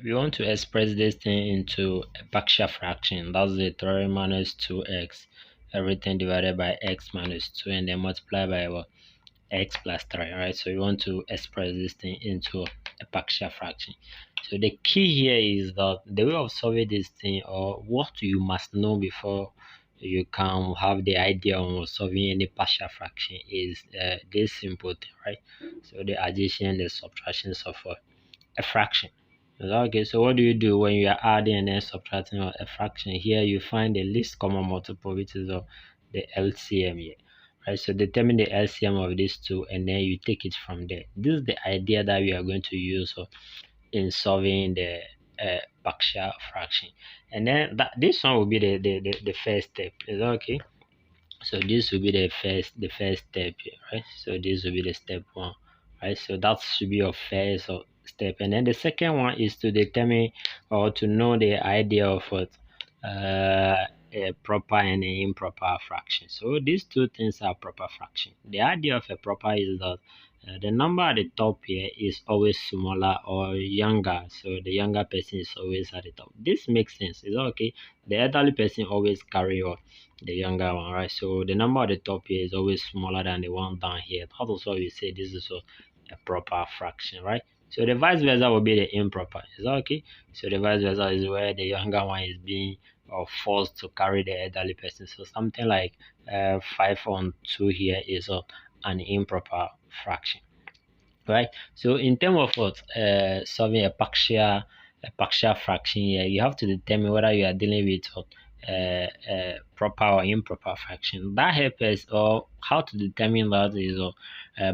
We want to express this thing into a partial fraction. That's the 3 minus 2x. Everything divided by x minus 2 and then multiply by what? X plus 3, right? So we want to express this thing into a partial fraction. So the key here is that the way of solving this thing, or what you must know before you can have the idea of solving any partial fraction, is this simple thing, right? So the addition, the subtractions of a fraction. Okay, so what do you do when you are adding and then subtracting a fraction? Here you find the least common multiple, which is the LCM here, right? So determine the LCM of these two and then you take it from there. This is the idea that we are going to use in solving the partial fraction. And then this one will be the first step. Is that okay? So this will be the first step here, right? So this will be the step one, right? So that should be your first step. And then the second one is to determine or to know the idea of what a proper and an improper fraction. So these two things are proper fraction. The idea of a proper is that the number at the top here is always smaller or younger. So the younger person is always at the top. This makes sense. Is that okay? The elderly person always carry on the younger one, right? So the number at the top here is always smaller than the one down here. That is why we say this is a proper fraction, right? So the vice versa will be the improper. Is that okay? So the vice versa is where the younger one is being or forced to carry the elderly person. So something like 5 on 2 here is an improper fraction, right? So in terms of what solving a partial fraction here, you have to determine whether you are dealing with what, proper or improper fraction. That helps us, or how to determine that is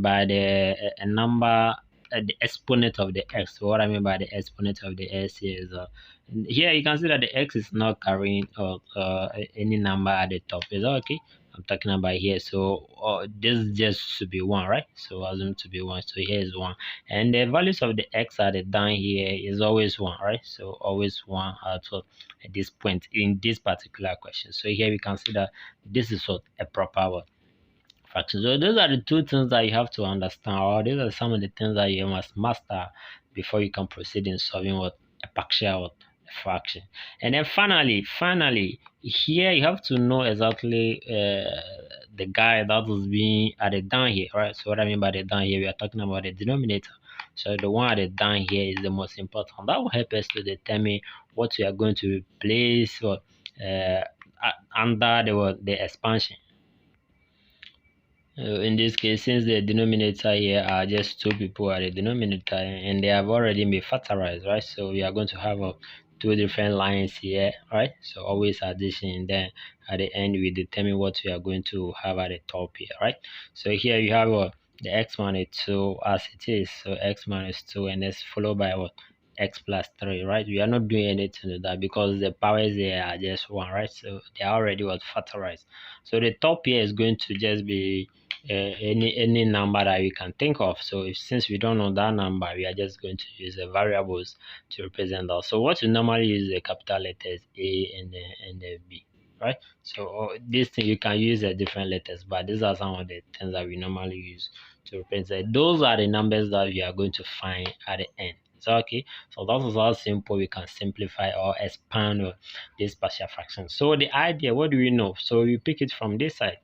by the a number, the exponent of the x. So what I mean by the exponent of the x here is here you can see that the x is not carrying any number at the top. Is that okay? I'm talking about here. So this just should be one, right? So assume to be one. So here is one, and the values of the x at the down here is always one, right? So always one at this point in this particular question. So here we can see that this is what a proper one fraction. So those are the two things that you have to understand, or these are some of the things that you must master before you can proceed in solving what a partial fraction. And then finally, here you have to know exactly the guy that is being added down here, right? So what I mean by the down here, we are talking about the denominator. So the one added down here is the most important. That will help us to determine what we are going to replace or under the expansion. In this case, since the denominator here are just two people at the denominator and they have already been factorized, right? So we are going to have two different lines here, right? So always addition, and then at the end we determine what we are going to have at the top here, right? So here you have the x minus 2 as it is, so x minus 2, and that's followed by what, x plus 3, right? We are not doing anything to that because the powers here are just one, right? So they are already what factorized. So the top here is going to just be any number that we can think of. So since we don't know that number, we are just going to use the variables to represent that. So what we normally use the capital letters A and the B, right? So this thing you can use the different letters, but these are some of the things that we normally use to represent. Those are the numbers that we are going to find at the end. So okay, so that is how simple we can simplify or expand this partial fraction. So the idea, what do we know? So we pick it from this side.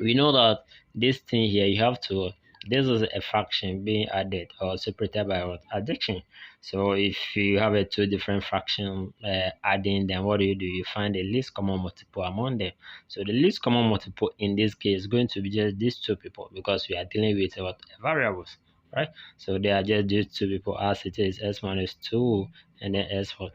We know that this thing here, you have to, this is a fraction being added or separated by what, addition. So if you have a two different fraction adding, then what do? You find the least common multiple among them. So the least common multiple in this case is going to be just these two people, because we are dealing with what, variables, right? So they are just these two people as it is, s minus 2 and then s for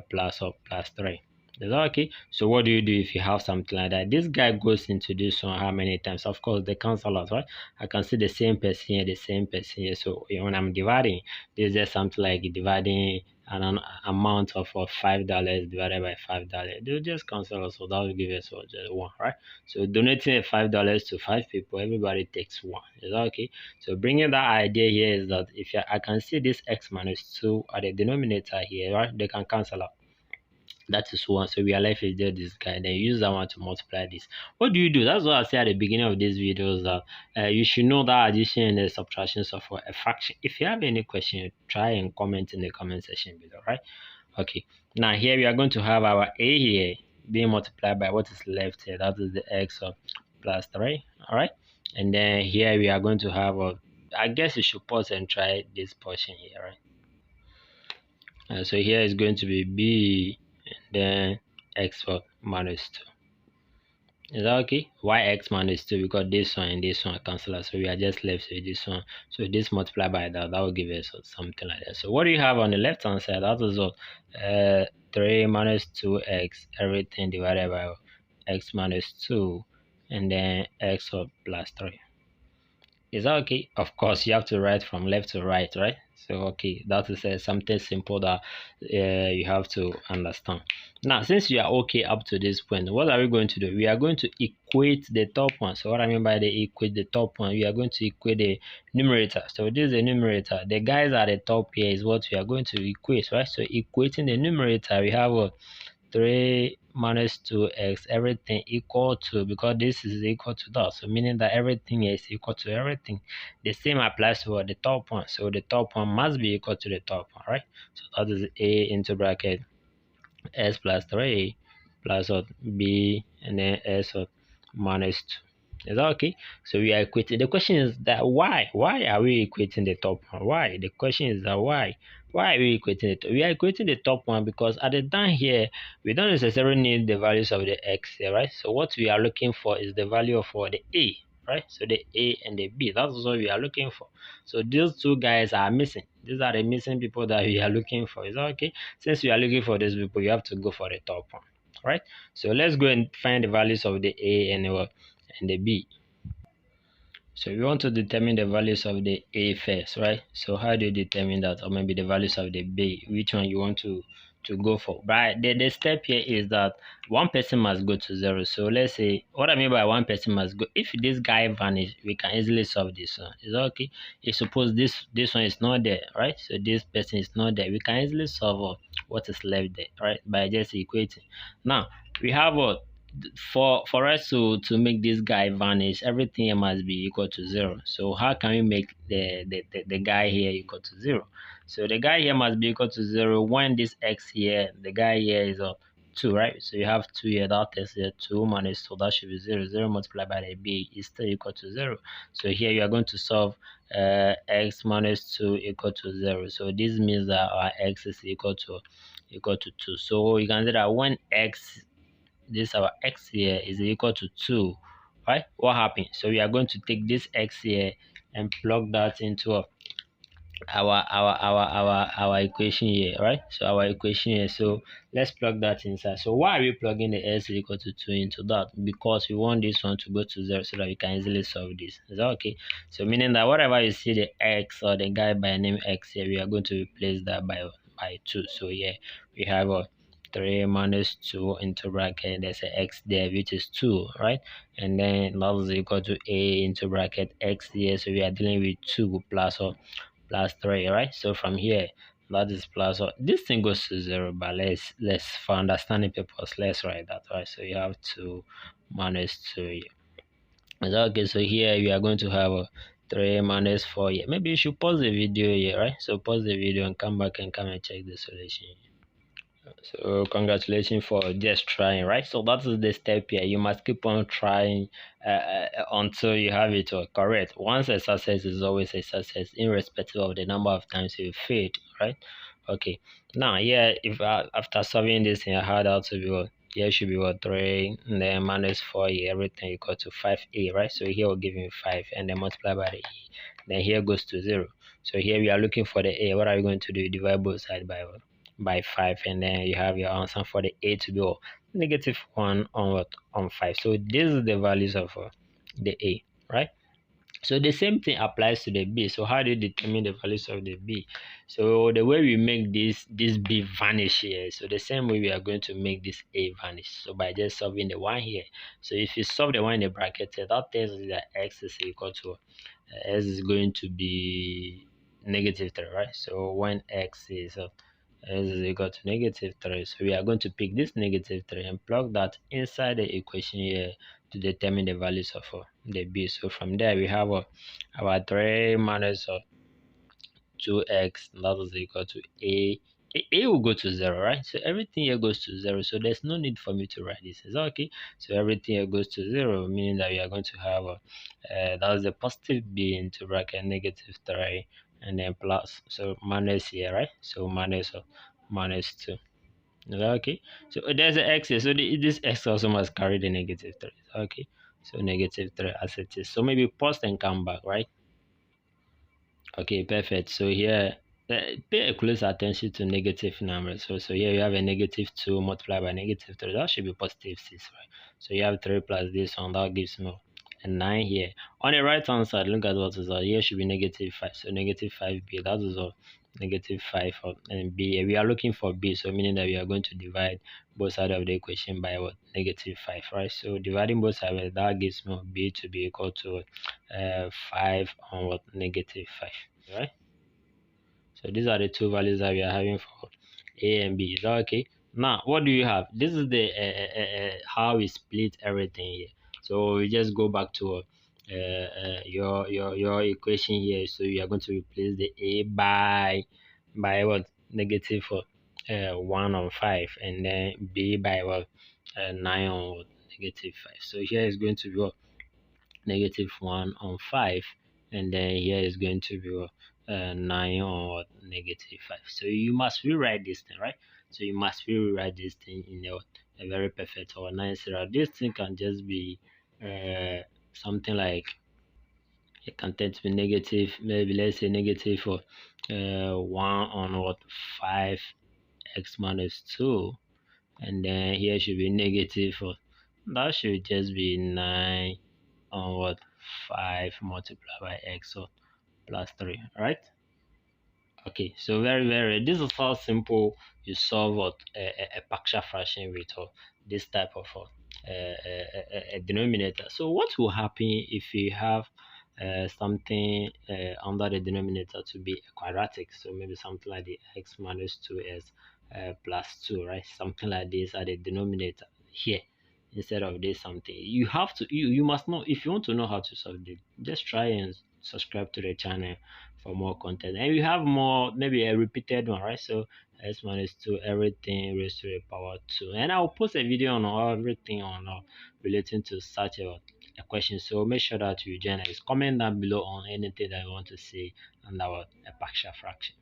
plus or plus 3. Is that okay? So what do you do if you have something like that? This guy goes into this one how many times? Of course, they cancel out, right? I can see the same person here, the same person here. So when I'm dividing, this is just something like dividing an amount of $5 divided by $5. They'll just cancel out, so that will give us just one, right? So donating $5 to 5 people, everybody takes one. Is that okay? So bringing that idea here is that if I can see this x minus 2 at the denominator here, right? They can cancel out. That is one. So we are left with just this guy. Then use that one to multiply this. What do you do? That's what I said at the beginning of this video, is that you should know that addition and the subtractions of a fraction. If you have any question, try and comment in the comment section below, right? Okay. Now here we are going to have our a here being multiplied by what is left here. That is the x of plus 3. All right. And then here we are going to have a, I guess you should pause and try this portion here, right? So here is going to be b, and then x for minus 2. Is that okay? Why x minus 2? Because this one and this one cancel out. So we are just left with this one. So this multiplied by that, that will give us something like that. So what do you have on the left hand side? That is what 3 minus 2x, everything divided by x minus 2, and then x of plus 3. Is that okay? Of course, you have to write from left to right, right? So, okay, that is something simple that you have to understand. Now, since you are okay up to this point, what are we going to do? We are going to equate the top one. So, what I mean by the equate the top one, we are going to equate the numerator. So, this is the numerator. The guys at the top here is what we are going to equate, right? So, equating the numerator, we have what? 3 minus 2x, everything equal to, because this is equal to that, so meaning that everything is equal to everything. The same applies to the top one, so the top one must be equal to the top one, right? So that is a into bracket s plus 3 plus what b, and then s of minus 2. Is that okay? So we are equating. The question is that why? Why are we equating the top one? Why? The question is that why? Why are we equating it? We are equating the top one because at the down here, we don't necessarily need the values of the x here, right? So what we are looking for is the value of the a, right? So the a and the b, that's what we are looking for. So these two guys are missing. These are the missing people that we are looking for. Is that okay? Since we are looking for these people, you have to go for the top one, right? So let's go and find the values of the a and the b. So we want to determine the values of the a first, right? So how do you determine that? Or maybe the values of the b, which one you want to go for? Right, the step here is that one person must go to 0. So let's say, what I mean by one person must go, if this guy vanish, we can easily solve this one. Is that okay? If suppose this one is not there, right? So this person is not there, we can easily solve what is left there, right? By just equating. Now we have what, for us to make this guy vanish, everything here must be equal to 0. So how can we make the guy here equal to 0? So the guy here must be equal to 0 when this x here, the guy here is 2, right? So you have 2 here, that is here 2 minus 2, that should be 0. 0 multiplied by the b is still equal to 0. So here you are going to solve x minus 2 equal to 0. So this means that our x is equal to 2. So you can say that when x, this our x here is equal to 2, right? What happens? So we are going to take this x here and plug that into our equation here, right? So our equation here, so let's plug that inside. So why are we plugging the s equal to 2 into that? Because we want this one to go to 0 so that we can easily solve this. Is that okay? So meaning that whatever you see the x or the guy by name x here, we are going to replace that by 2. So yeah, we have a 3 minus 2 into bracket, there's a x there which is 2, right? And then that is equal to a into bracket x here, so we are dealing with 2 plus or plus 3, right? So from here, that is plus or this thing goes to 0, but let's for understanding purpose, let's write that, right? So you have 2 minus 2 here. Okay, so here we are going to have a 3 minus 4 here. Maybe you should pause the video here, right? So pause the video and come back and check the solution. So congratulations for just trying, right? So that is the step here. You must keep on trying until you have it correct. Once a success is always a success, irrespective of the number of times you failed, right? Okay. Now, yeah, if after solving this, I had out to be what? Here should be what, 3, and then minus 4 here, everything equal to 5a, right? So here will give me 5, and then multiply by the e. Then here goes to 0. So here we are looking for the a. What are we going to do? Divide both sides by what? By 5, and then you have your answer for the a to be -1 on what, on 5. So this is the values of the a, right? So the same thing applies to the b. So how do you determine the values of the b? So the way we make this b vanish here, so the same way we are going to make this a vanish, so by just solving the one here. So if you solve the one in the bracket here, that tells us that x is equal to s is going to be -3, right? So when x is is equal to negative 3. So we are going to pick this negative 3 and plug that inside the equation here to determine the values of the b. So from there we have our 3 minus 2x, that is equal to a will go to 0, right? So everything here goes to 0, so there's no need for me to write this. Is that okay? So everything here goes to 0, meaning that we are going to have that's the positive b into bracket negative 3 and then plus, so minus here, right? So minus 2. Is that okay? So there's an x here, so this x also must carry the negative 3. Is that okay? So negative 3 as it is. So maybe pause and come back, right? Okay, perfect. So here, pay a close attention to negative numbers. So here you have a negative 2 multiplied by negative 3. That should be positive 6, right? So you have 3 plus this one. That gives me a 9 here. On the right hand side, look at what is that. Here should be negative 5. So negative 5b. That is all. Negative 5 and b. We are looking for b. So meaning that we are going to divide both sides of the equation by what? Negative 5, right? So dividing both sides, that gives me b to be equal to 5 on what? Negative 5, right? So these are the two values that we are having for a and b. Is that okay? Now what do you have? This is the how we split everything here. So we just go back to your equation here. So you are going to replace the a by what? Negative 1 on 5, and then b by what? 9 on what? Negative 5. So here is going to be what? Negative 1 on 5, and then here is going to be 9 on negative 5. So you must rewrite this thing, right? So you must rewrite this thing in a very perfect or nice order. This thing can just be something like, it can tend to be negative, maybe let's say negative for 1 on what? 5 x minus 2, and then here should be negative for, that should just be 9 on what? 5 multiplied by x or plus 3, right? Okay, so very, this is how simple you solve what a partial fraction with this type of a denominator. So what will happen if you have something under the denominator to be a quadratic? So maybe something like the x minus 2s plus 2, right? Something like this at the denominator here instead of this something. You have to, you must know. If you want to know how to solve it, just try and subscribe to the channel for more content, and we have more, maybe a repeated one, right? So x minus 2 everything raised to the power 2, and I'll post a video on everything on relating to such a question. So make sure that you join us. Comment down below on anything that you want to see under a partial fraction.